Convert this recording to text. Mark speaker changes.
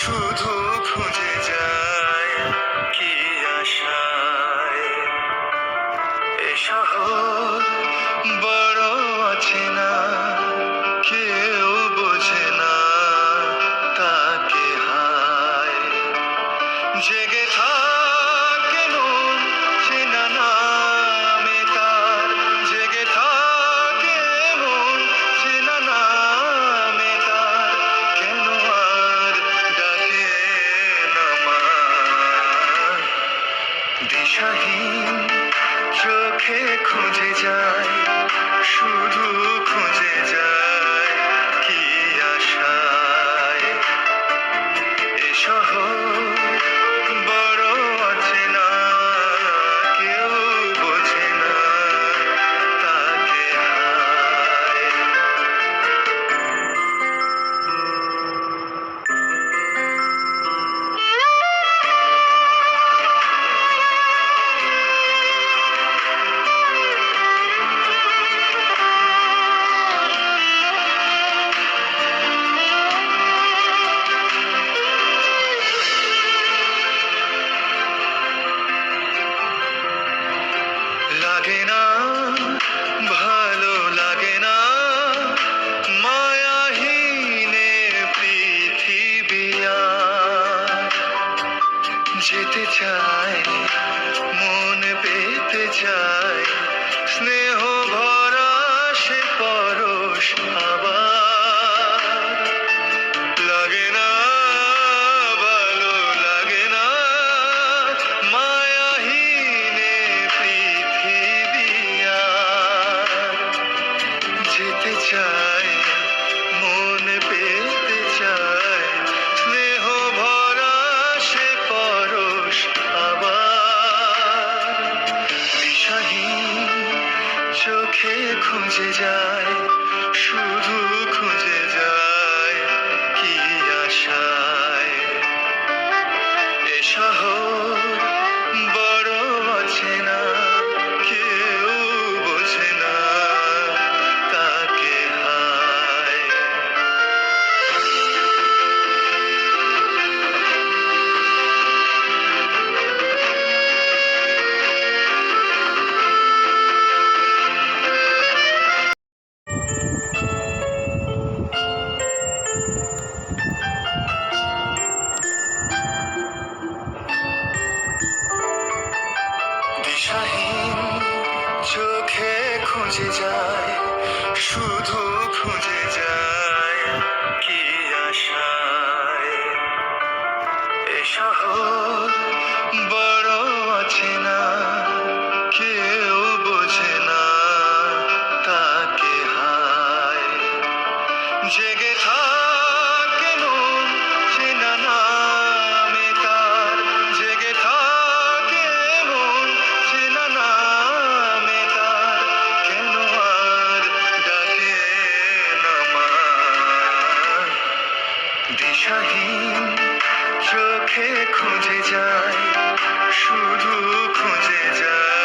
Speaker 1: শুধু খুঁজে যায় কি আশায়। এ শহর বড় অচেনা, কেউ বোঝে না তাকে হায়। জেগে থাকে মন চেনা নামে তার, জেগে থাকে মন চেনা নামে তার, কেন আর ডাকে না মা। দিশাহীন চোখে খুঁজে যায়, শুধু খুঁজে যায় কি আশায়। এ শহর বড় অচেনা, কেউ বোঝে না তাকে হায়। লাগে না, ভালো লাগে না, মায়াহীনে পৃথিবী আর। যেতে চায় মন পেতে চায়, স্নেহ ভরা সে পরশ আবার। লাগে না, ভালো লাগে না, মায়াহীনে পৃথিবী আর। যেতে চায় মন পেতে চায়, স্নেহ ভরা সে পরশ আবার। দিশাহীন চোখে খুঁজে যায়, শুধু খুঁজে যায় কি আশায়। এ শহর বড় অচেনা, কেউ বোঝে না তাকে হায়। দিশাহীন চোখে খুঁজে যায়, শুধু খুঁজে যায় কি আশায়। এ শহর বড় অচেনা, কেউ বোঝে না তাকে হায়। জেগে থাকে মন চেনা নামে তার, জেগে থাকে মন চেনা নামে তার, কেন আর ডাকে না মা। দিশাহীন চোখে খুঁজে যায়, শুধু খুঁজে যায়